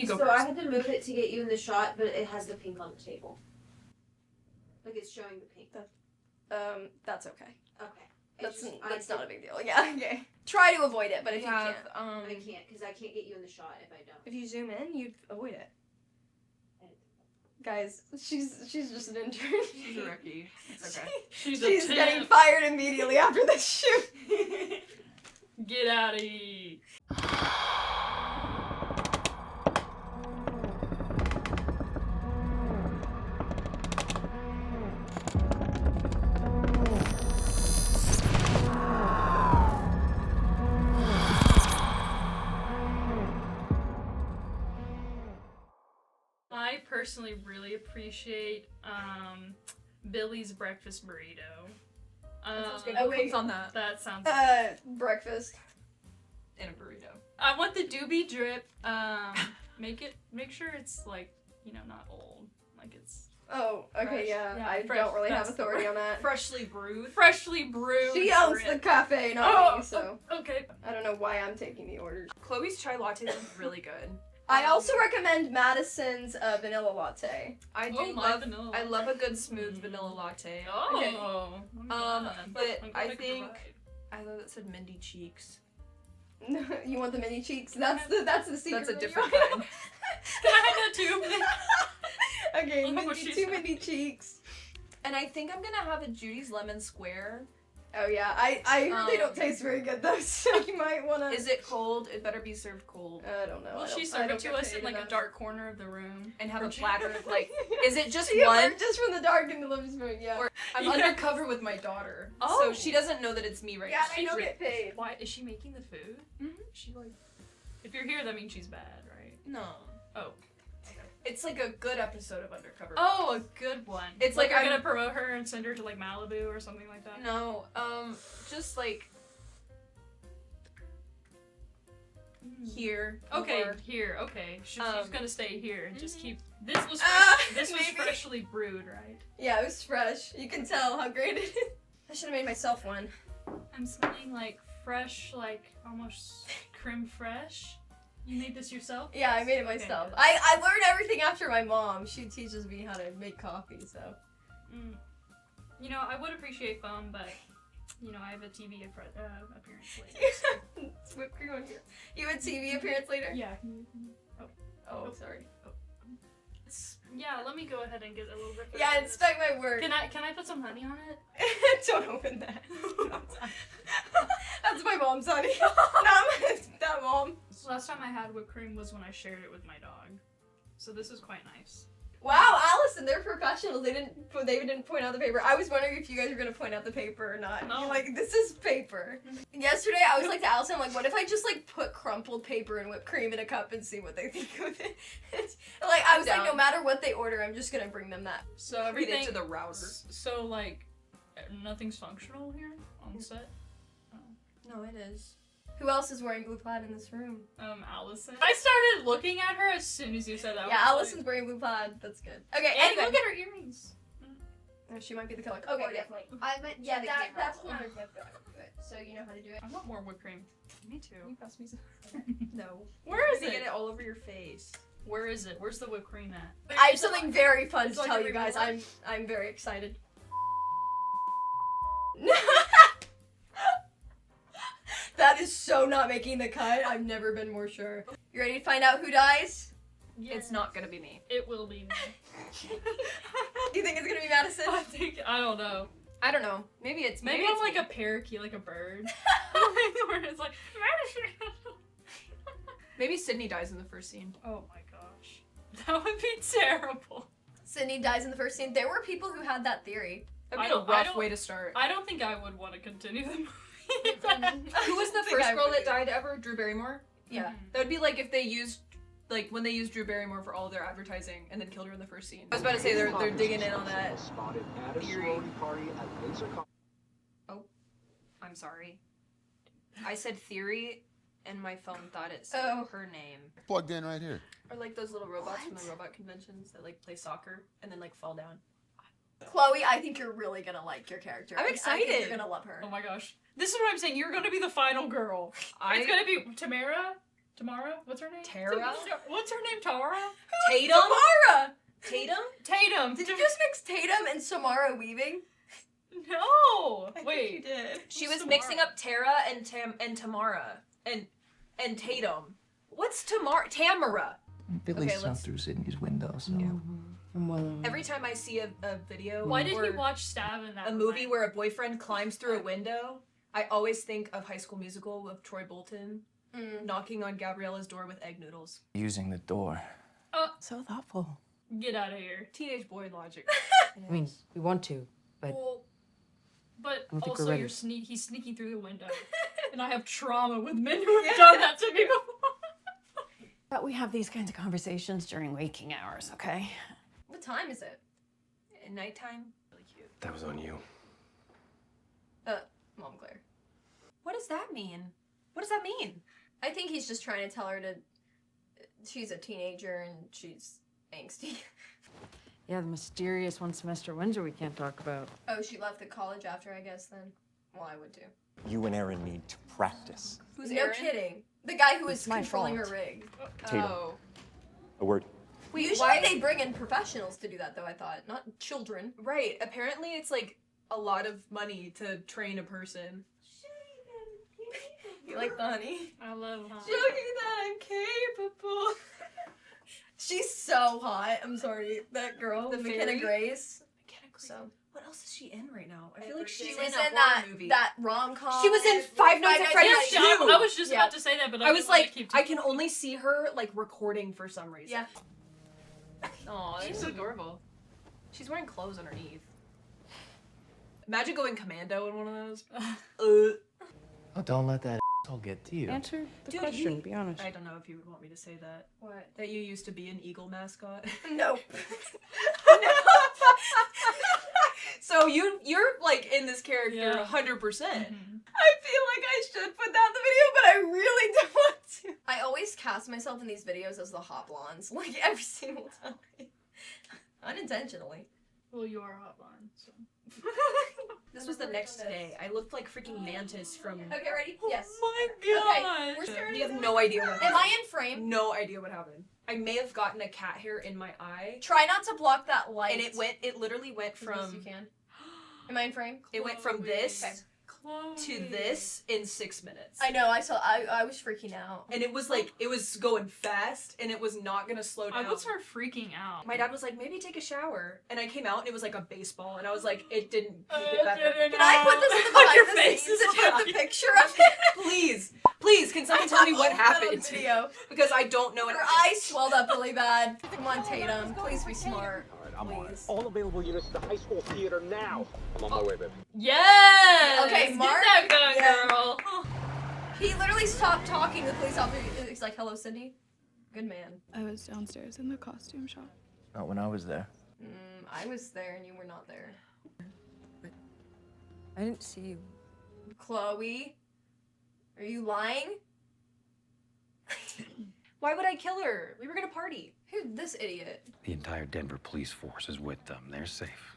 You go so first. I had to move it to get you in the shot, but it has the pink on the table. Like it's showing the pink. That's okay. Okay. That's not a big deal. Yeah, okay. Try to avoid it, but if you can't. I can't, because I can't get you in the shot if I don't. If you zoom in, you'd avoid it. Guys, she's just an intern. She's a rookie. It's okay. She's getting fired immediately after this shoot. Get out of here. I personally really appreciate Billy's breakfast burrito. Oh, wait. on that? That sounds Breakfast. in a burrito. I want the doobie drip. Make sure it's like, not old. Like it's Oh, okay, fresh. yeah. I fresh. don't really have That's the authority word. on that. Freshly brewed. She owns the drip. cafe, not me, so Okay. I don't know why I'm taking the orders. Chloe's chai latte is really good. I also recommend Madison's vanilla latte. I do my love vanilla I latte. love a good smooth vanilla latte. Oh. But I'm glad I could think provide. I thought it said Mindy Cheeks. You want the mini cheeks? That's the secret. That's a menu. different kind. Can I have that too? Okay, Look at what she two said. mini cheeks. And I think I'm gonna have a Judy's lemon square. Oh yeah, I heard they don't taste very good though, so you might wanna. Is it cold? It better be served cold. I don't know. Well, I she don't- I served don't it to get us in paid like a enough. dark corner of the room. And have For a platter of like, is it just She one? emerged just from the dark into the living room. Yeah. Or I'm Yeah. undercover with my daughter. Oh. So she doesn't know that it's me right Yeah, now. I don't She's get paid. Why is she making the food? Mhm. She like, if you're here, that means she's bad, right? No. Oh. It's like a good episode of Undercover. Oh, a good one. It's like like you're I'm- gonna promote her and send her to like Malibu or something like that. No, just like here. Okay, or- here. Okay, she's gonna stay here and just keep. This was Ah, this was maybe. freshly brewed, right? Yeah, it was fresh. You can tell how great it is. I should have made myself one. I'm smelling like fresh, like almost creme fraiche. You made this yourself? Yeah, I made it Okay, myself. good. I learned everything after my mom. She teaches me how to make coffee, so. Mm. I would appreciate foam, but I have a TV appearance later. It's whipped cream on here. You have a TV appearance later? Yeah. Oh, sorry. Yeah, let me go ahead and get a little bit. Yeah, inspect my work. Can I put some honey on it? Don't open that. That's my mom's honey. Not mom. Last time I had whipped cream was when I shared it with my dog, so this is quite nice. Wow, Allison, they're professionals. They didn't point out the paper. I was wondering if you guys were gonna point out the paper or not. No. You're like, this is paper. Yesterday, I was like to Allison, I'm like, what if I just like put crumpled paper and whipped cream in a cup and see what they think of it? Like, I was like, down. no matter what they order, I'm just gonna bring them that. So Feed everything it to the router. So like, nothing's functional here on set. No, it is. Who else is wearing blue plaid in this room? Allison. I started looking at her as soon as you said that. Yeah, I was Allison's wearing blue plaid. That's good. Okay, Like, and anyway. look at her earrings. Oh, she might be the color. Oh, Okay, definitely. I meant Yeah, the that, camera. that's not a gift. So you know how to do it. I want more whipped cream. Me too. Can you pass me some? No. Where is You're gonna it? get it all over your face. Where is it? Where's the whipped cream at? I have something very fun It's to like tell a you guys. reward. I'm very excited. That is so not making the cut. I've never been more sure. You ready to find out who dies? Yeah. It's not gonna be me. It will be me. Do you think it's gonna be Madison? I don't know. I don't know. Maybe it's Maybe it's I'm like me. a parakeet, like a bird. Where it's like. Maybe Sydney dies in the first scene. Oh my gosh, that would be terrible. Sydney dies in the first scene. There were people who had that theory. That'd I be a don't- I rough don't- way to start. I don't think I would want to continue the movie. Who was the I think first I girl would that either. died ever? Drew Barrymore? Yeah. That would be like if they used, like when they used Drew Barrymore for all of their advertising and then killed her in the first scene. I was about to say they're digging in on that theory. Oh, I'm sorry. I said theory and my phone thought it said Oh. her name. Plugged in right here. Or like those little robots from What? the robot conventions that like play soccer and then like fall down. Chloe, I think you're really gonna like your character. I'm I think excited. you're gonna love her. Oh my gosh, this is what I'm saying. You're gonna be the final girl. I It's gonna be Tamara, Tamara? What's her name? Tara? What's her name? Tara? Tatum? Samara! Tatum? Tatum. Did you just mix Tatum and Samara Weaving? No. I think Wait. you did. She Who's was mixing Tamara? up Tara and Tamara and Tatum. What's Tamara? Billy Okay, saw let's- through Sydney's window, so. I'm well aware. Every time I see a video Why did or he watch Stab in that? a movie line? where a boyfriend climbs through a window, I always think of High School Musical with Troy Bolton knocking on Gabriella's door with egg noodles. Using the door. So thoughtful. Get out of here. Teenage boy logic. I mean, we want to, but Well, but don't think we're also ready. he's sneaking through the window, and I have trauma with men who have done that to me before. we have these kinds of conversations during waking hours, okay? What time is it? At nighttime, really cute. That was on you. Mom Claire. What does that mean? What does that mean? I think he's just trying to tell her to. She's a teenager and she's angsty. Yeah, the mysterious one semester Windsor we can't talk about. Oh, she left the college after, I guess, then? Well, I would too. You and Aaron need to practice. Who's No Aaron? kidding. The guy who was It's my controlling fault. her rig. Tatum. Oh. A word. Wait, Usually why? they bring in professionals to do that, though, I thought. Not children. Right. Apparently, it's like a lot of money to train a person. You like the honey? I love Show you that I'm capable. She's so hot. I'm sorry. That girl, The McKenna fairy? Grace. So, So what else is she in right now? I feel like she she's was in in a horror that movie. that rom-com. She was in Five Nights at Freddy's Yeah, too. I was just Yeah. about to say that, but I was didn't wanna like, keep I can only see her like recording for some reason. Yeah. Oh, she's so adorable. She's wearing clothes underneath. Imagine going commando in one of those. Oh, don't let that asshole get to you. Answer the Dude, question, be honest. I don't know if you would want me to say that. What? That you used to be an eagle mascot. Nope. So you're like in this character Yeah. 100%. Mhm. I feel like I should put that in the video, but I really don't want to. I always cast myself in these videos as the hot blondes, like every single time. Unintentionally. Well, you are a hot blonde, so. This was the next day. I looked like freaking Mantis from. Okay, ready? Yes. Oh my Okay, god. we're staring You at have the no idea what happened. Am I in frame? No idea what happened. I may have gotten a cat hair in my eye, Try not to block that light. and it literally went As best from you can. Am I in frame? it went from this Okay. Chloe. to this in 6 minutes. I know. I was freaking out. And it was like it was going fast, and it was not gonna slow I down. would start freaking out. My dad was like, maybe take a shower, and I came out and it was like a baseball, and I was like, it didn't. I get better. didn't Can I put this in the On your behind the face scenes is and put fine. the picture of it? Please, can someone tell me what I'll put that on happened? video. Because I don't know what Her happened. eyes swelled up really bad. Come on, Tatum. Please be smart. I'm on it. Please. All available units to the high school theater now. I'm on my way, baby. Yes! Okay, Get Mark, that gun, yeah. girl. He literally stopped talking to the police officer. He's like, hello, Cindy. Good man. I was downstairs in the costume shop. Not when I was there. I was there and you were not there. I didn't see you. Chloe? Are you lying? Why would I kill her? We were gonna party. Who's this idiot? The entire Denver police force is with them. They're safe.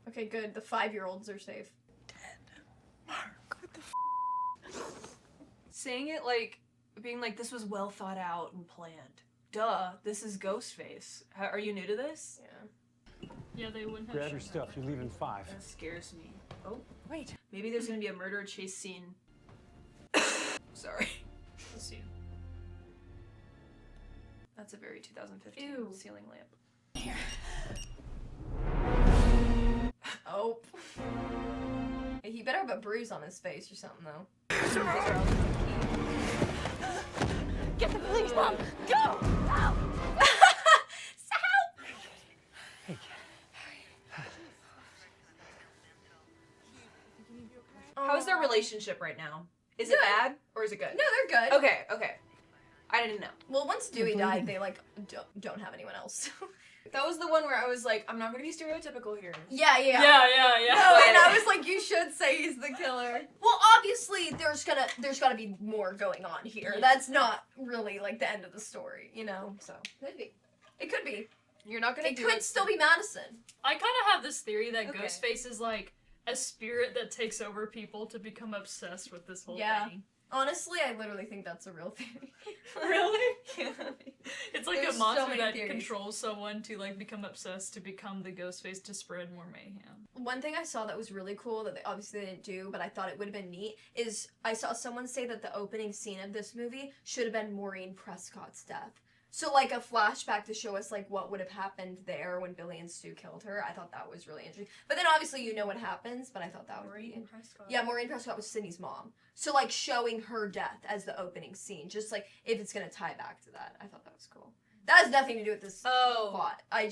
Okay, good. The 5-year-olds are safe. Saying it like, being like, this was well thought out and planned. Duh, this is Ghostface. Are you new to this? Yeah. Yeah, they wouldn't have Grab your shown stuff. You leave in 5. That scares me. Oh, Wait. maybe there's gonna be a murder chase scene. Sorry. that. Let's see. That's a very 2015 Ew. ceiling lamp. Oh. Hey, he better have a bruise on his face or something, though. Get the police, Mom! Go! Go! How's their relationship right now? Is it Good. bad or is it good? No, they're good. Okay. I didn't know. Well, once Dewey died, they, like, don't have anyone else. That was the one where I was like, I'm not gonna be stereotypical here. Yeah. Yeah. No, and I was like, you should say he's the killer. Well, obviously, there's gotta be more going on here. Yeah. That's not really like the end of the story, you know. So could be. It could be. You're not gonna It do could it. still be Madison. I kind of have this theory that Okay. Ghostface is like a spirit that takes over people to become obsessed with this whole Yeah. thing. Honestly, I literally think that's a real theory. Really? Yeah. It's like There's a so monster many that theories. controls someone to like become obsessed to become the ghost face to spread more mayhem. One thing I saw that was really cool that they obviously didn't do, but I thought it would have been neat, is I saw someone say that the opening scene of this movie should have been Maureen Prescott's death. So like a flashback to show us like what would have happened there when Billy and Stu killed her. I thought that was really interesting. But then obviously you know what happens, but I thought that would be Maureen Prescott. Yeah, Maureen Prescott was Sydney's mom. So like showing her death as the opening scene, just like if it's gonna tie back to that. I thought that was cool. That has nothing to do with this plot. I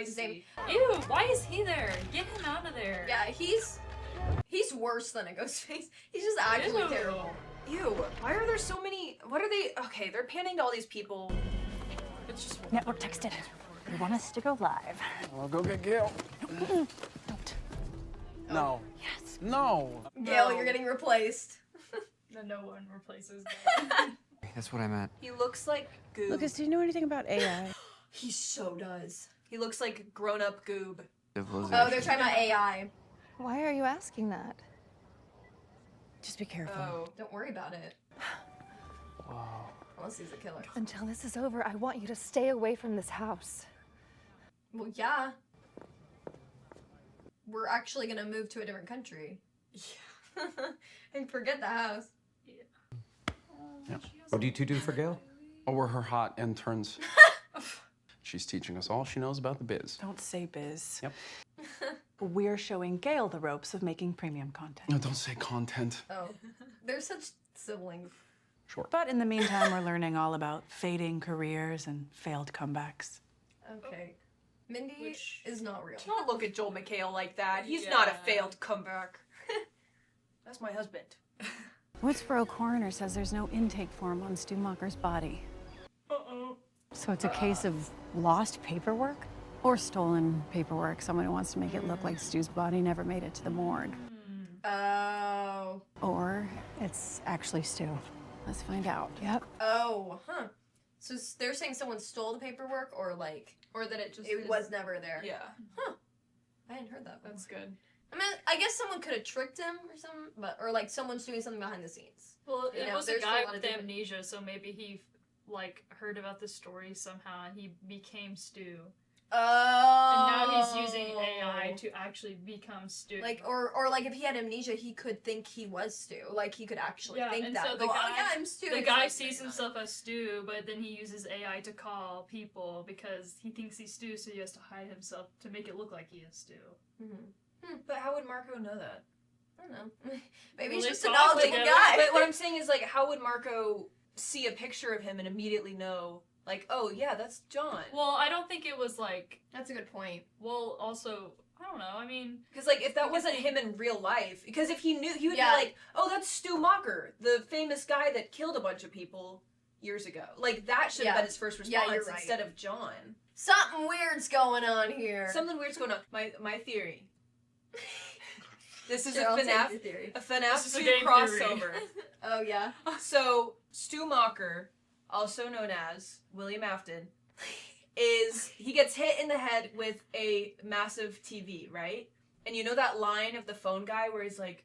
see. Ew, why is he there? Get him out of there. Yeah, he's worse than a ghost face. He's just actually Ew. terrible. Ew, why are there so many? What are they? Okay, they're panning to all these people. It's just Network texted. They want us to go live. I'll go get Gail. Don't. No. Yes. No. Gail, you're getting replaced. no one replaces That's what I meant. He looks like Goob. Lucas, do you know anything about AI? He so does. He looks like grown-up Goob. Oh, they're talking about AI. Why are you asking that? Just be careful. Oh. Don't worry about it. Whoa. Unless he's a killer. Until this is over, I want you to stay away from this house. Well, yeah. We're actually gonna move to a different country. Yeah. And forget the house. What do you two do for Gail? Oh, we're her hot interns. She's teaching us all she knows about the biz. Don't say biz. Yep. We're showing Gail the ropes of making premium content. No, don't say content. Oh. They're such siblings. Sure. But in the meantime, we're learning all about fading careers and failed comebacks. Okay. Mindy is not real. Don't look at Joel McHale like that. He's not a failed comeback. That's my husband. Woodsboro coroner says there's no intake form on Stu Macher's body. Uh-oh. So it's a case of lost paperwork? Or stolen paperwork. Someone who wants to make it look like Stu's body never made it to the morgue. Oh. Or it's actually Stu. Let's find out. Yep. Oh, huh. So they're saying someone stole the paperwork or like... Or that it just was never there. Yeah. Huh. I hadn't heard that before. That's good. I mean, I guess someone could have tricked him or something, but or like someone's doing something behind the scenes. Well, You it know, was a there's guy a lot of with different- amnesia, so maybe he like heard about the story somehow and he became Stu. Oh. And now he's using AI to actually become Stu. Like or like if he had amnesia, he could think he was Stu. Like he could actually yeah, think and that. so the Go, guy, oh yeah, I'm Stu. the It's guy like, sees himself as Stu, but then he uses AI to call people because he thinks he's Stu, so he has to hide himself to make it look like he is Stu. But how would Marco know that? I don't know. Maybe Well, he's they just a saw knowledgeable together. guy. But what I'm saying is, like, how would Marco see a picture of him and immediately know, like, oh yeah, that's John? Well, I don't think it was like. That's a good point. Well, also, I don't know. I mean, Because like, if that wasn't him in real life, because if he knew, he would Yeah. be like, oh, that's Stu Macher, the famous guy that killed a bunch of people years ago. Like that should have Yeah. been his first response Yeah, you're right. instead of John. Something weird's going on here. Something weird's going on. My theory. This is Sure, I'll a take FNAF your theory. a FNAF This is a 2 game crossover. Oh yeah. So Stu Macher, also known as William Afton, he gets hit in the head with a massive TV, right? And you know that line of the phone guy where he's like,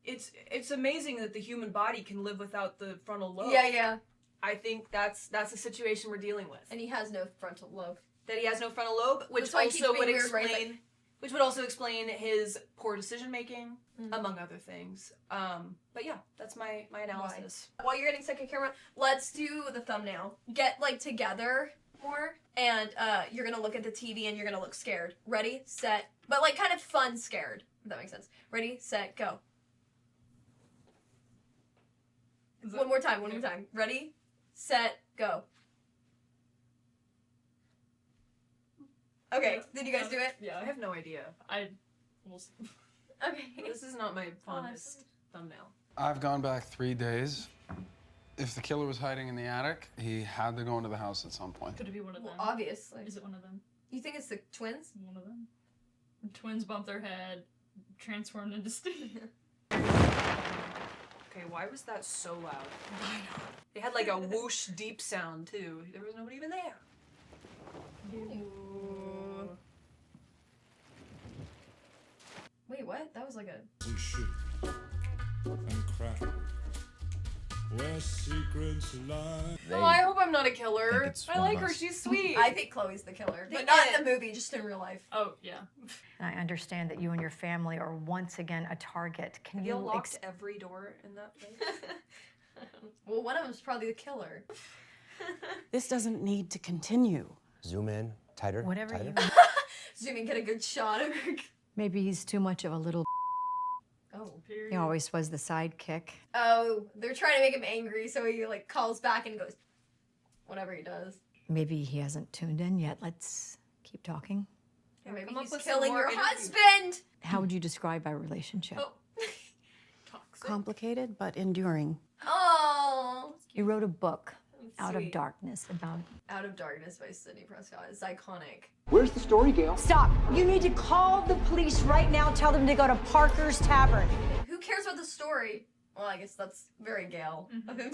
"It's amazing that the human body can live without the frontal lobe." Yeah, yeah. I think that's the situation we're dealing with. And he has no frontal lobe. That he has no frontal lobe, which That's why he keeps also would being weird, right? explain, Like- which would also explain his poor decision making, Mhm. among other things. But yeah, that's my analysis. While you're getting second camera, let's do the thumbnail. Get like together more, and you're gonna look at the TV and you're gonna look scared. Ready, set, but like kind of fun scared. If that makes sense. Ready, set, go. One more time. Ready, set, go. Okay, did you guys do it? yeah, I have no idea. We'll see. Okay. This is not my fondest thumbnail. I've gone back 3 days. If the killer was hiding in the attic, he had to go into the house at some point. Could it be one of them? Well, obviously. Is it one of them? You think it's the twins? One of them. Twins bump their head, transformed into Steve. Okay, why was that so loud? I know. They had like a whoosh deep sound too. There was nobody even there. Ooh. Wait, what? That was like a... and shit and crack. Oh, I hope I'm not a killer. it's I one like of her. us. She's sweet. I think Chloe's the killer, but Think not it. in the movie, just in real life. Oh yeah. And I understand that you and your family are once again a target. Can Have you you locked every door in that place? Well, one of them's probably the killer. This doesn't need to continue. Zoom in. Tighter. whatever tighter. you Zoom in, get a good shot of her. Maybe he's too much of a little. Oh. He always was the sidekick. Oh, they're trying to make him angry, so he like calls back and goes, whatever he does. Maybe he hasn't tuned in yet. Let's keep talking. Or maybe come up he's with some killing more your interview. husband. How would you describe our relationship? Oh. Toxic. Complicated but enduring. Oh. You wrote a book, Out of Sweet. Darkness, about. Out of Darkness by Sidney Prescott. It's iconic. Where's the story, Gail? Stop! You need to call the police right now. Tell them to go to Parker's Tavern. Who cares about the story? Well, I guess that's very Gail of him.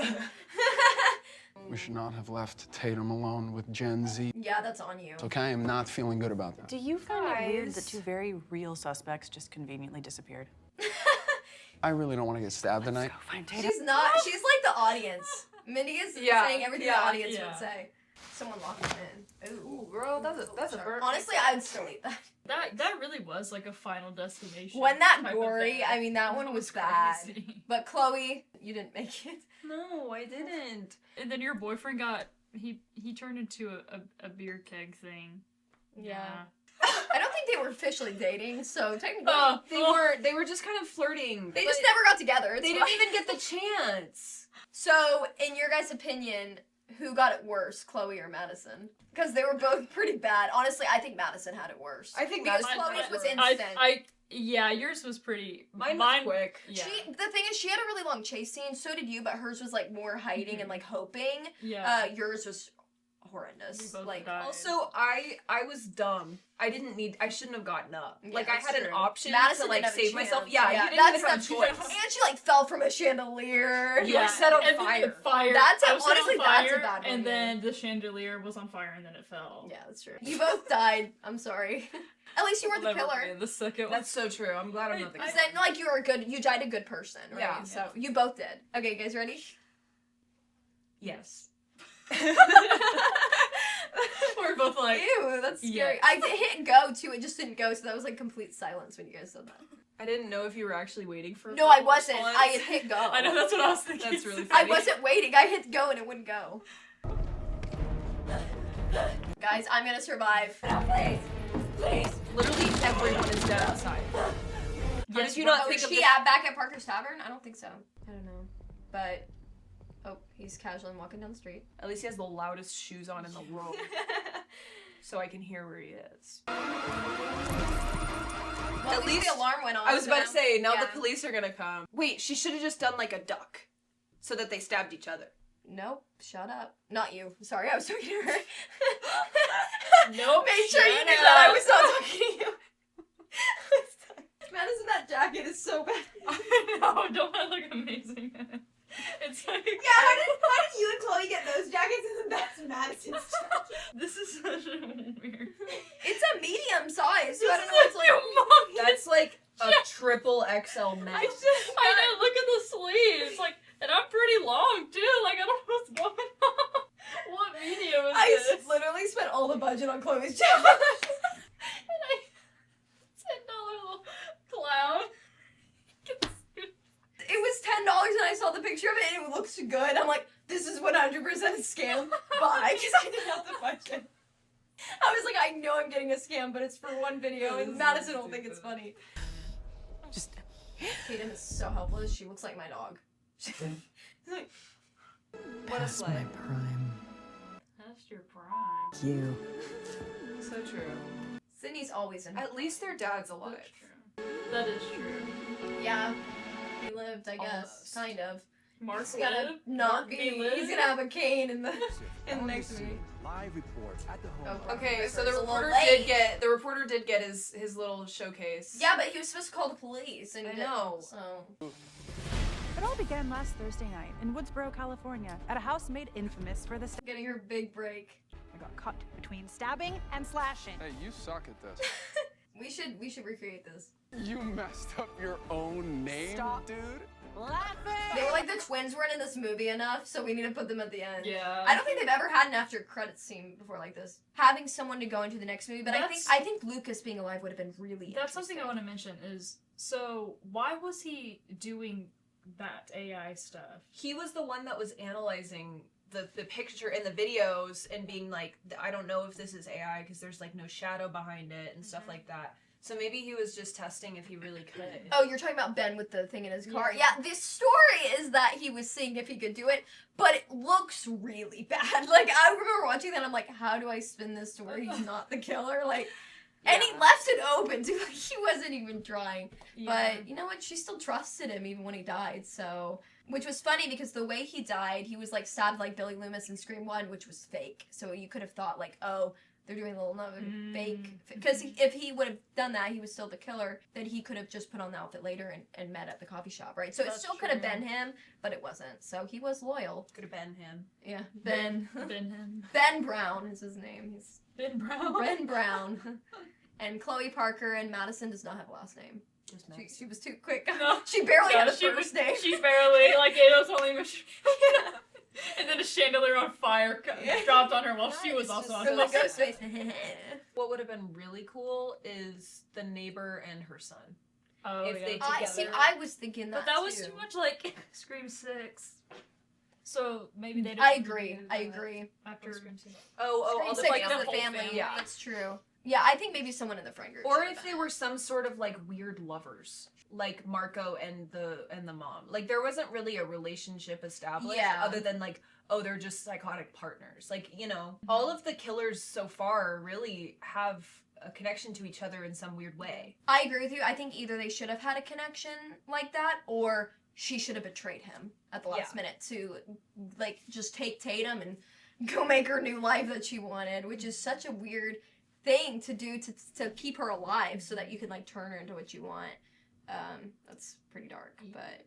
We should not have left Tatum alone with Gen Z. Yeah, that's on you. It's okay, I'm not feeling good about that. Do you find it weird that Guys. two very real suspects just conveniently disappeared? I really don't want to get stabbed tonight. Go find Tatum. She's not. She's like the audience. Mindy is Yeah, saying everything yeah, the audience yeah. would say. Someone lock him in. Ooh, Girl, that's a burn. Honestly, I'd still eat that. That really was like a Final Destination. When that type of gory, thing. I mean, that one was bad. crazy. But Chloe, you didn't make it. No, I didn't. And then your boyfriend got he turned into a beer keg thing. I don't think they were officially dating, so technically They were just kind of flirting. they just never got together. It's They fine. didn't even get the chance. So, in your guys' opinion, who got it worse, Chloe or Madison? Because they were both pretty bad. Honestly, I think Madison had it worse. I think because Madison Chloe's had it was worse. instant. Yeah, yours was pretty. Mine was quick. Yeah. The thing is, she had a really long chase scene. So did you, but hers was like more hiding and like hoping. Yeah. Yours was horrendous. We both Like, died. Also, I was dumb. I shouldn't have gotten up. Yeah, Like I that's had an true. option Madison to like didn't have a save myself. chance. Yeah, you didn't that's even have a not- choice. And she like fell from a chandelier. You were set on and fire. Fire. That's I was set honestly on fire, that's a bad one. And yeah. then the chandelier was on fire, and then it fell. Yeah, that's true. You both died. I'm sorry. At least you weren't the Never killer. be the second one. That's so true. I'm glad I'm not the Because killer. then, like, you were a good. You died a good person, right? Yeah. So you both did. Okay, you guys ready? Yes. We're both like. Ew, that's scary. Yes. I did hit go too. It just didn't go, so that was like complete silence when you guys said that. I didn't know if you were actually waiting for. No, I wasn't. I had hit go. I know that's what I was thinking. That's really I funny. wasn't waiting. I hit go and it wouldn't go. Guys, I'm gonna survive. Please, please. Literally everyone is dead outside. How did you not think of she this? back at Parker's Tavern? I don't think so. I don't know, but he's casually walking down the street. At least he has the loudest shoes on in the world, so I can hear where he is. Well, at least the alarm went off. I was about to say, now yeah. the police are gonna come. Wait, she should have just done like a duck, so that they stabbed each other. Nope. Shut up. Not you. Sorry, I was talking to her. Nope. Made sure you shut knew up. that I was not talking to you. Madison, that jacket is so bad. No, don't I look amazing? It's like. Yeah, how did you and Chloe get those jackets and then that's Madison's jacket? This is such a weird. It's a medium size, so I don't know This what's is like. humongous. That's like a triple XL max. I know. Look at the sleeves. Like, and I'm pretty long too. Like, I don't know what's going on. What medium is I this? literally spent all the budget on Chloe's jacket. And I $10 little clown. It was $10 and I saw the picture of it and it looks good. I'm like, this is 100% a scam. Bye, because I didn't have the budget. I was like, I know I'm getting a scam, but it's for one video and Madison will think it's funny. Just Kaden is so helpless. She looks like my dog. What a Past my slay. prime. That's your prime. You. So true. Sydney's always in her. At least their dad's alive. That's true. That is true. Yeah. He lived, I guess. Almost. Kind of. Mark's He's gonna gonna not be. live. He's gonna have a cane in the next movie. Live reports at the home. Oh, Okay, so the Rivers, a little reporter did get his little showcase. Yeah, but he was supposed to call the police, and he I didn't, know. So It all began last Thursday night in Woodsboro, California, at a house made infamous for the. getting her big break. I got caught between stabbing and slashing. Hey, you suck at this. We should recreate this. You messed up your own name, Stop. dude. They were like, the twins weren't in this movie enough, so we need to put them at the end. Yeah. I don't think they've ever had an after credits scene before like this. Having someone to go into the next movie, but I think Lucas being alive would have been really That's something I want to mention is, so why was he doing that AI stuff? He was the one that was analyzing the picture and the videos and being like, I don't know if this is AI because there's like no shadow behind it and stuff like that. So maybe he was just testing if he really could. Oh, you're talking about Ben with the thing in his car. Yeah, the story is that he was seeing if he could do it, but it looks really bad. Like, I remember watching that, I'm like, how do I spin this story? He's not the killer. Like, and he left it open, too. Like, he wasn't even trying. Yeah. But, you know what? She still trusted him even when he died, so... Which was funny because the way he died, he was, like, stabbed like Billy Loomis in Scream 1, which was fake. So you could have thought, like, oh... They're doing a little fake... Because if he would have done that, he was still the killer, then he could have just put on the outfit later and met at the coffee shop, right? So it still could have been him, but it wasn't. So he was loyal. Could have been him. Yeah, Ben. him. Ben Brown is his name. He's Ben Brown? Ben Brown. And Chloe Parker and Madison does not have a last name. She was too quick. No. She barely had a she first name. She barely, like, it was only... And then a chandelier on fire dropped on her while she was also on Like fire. Ghostface. What would have been really cool is the neighbor and her son. Oh, if they together. See, I was thinking that But that was too. too much like Scream 6. So maybe they. I agree. After Scream 6. Oh, all the Scream 6 like, is the whole family. Yeah, That's true. Yeah, I think maybe someone in the friend group. or should if have they been. were some sort of like weird lovers, like Marco and the mom. Like there wasn't really a relationship established, Yeah. other than like, oh, they're just psychotic partners. Like, you know, all of the killers so far really have a connection to each other in some weird way. I agree with you. I think either they should have had a connection like that, or she should have betrayed him at the last minute to, like, just take Tatum and go make her new life that she wanted, which is such a weird thing to do to keep her alive so that you can, like, turn her into what you want. That's pretty dark, but...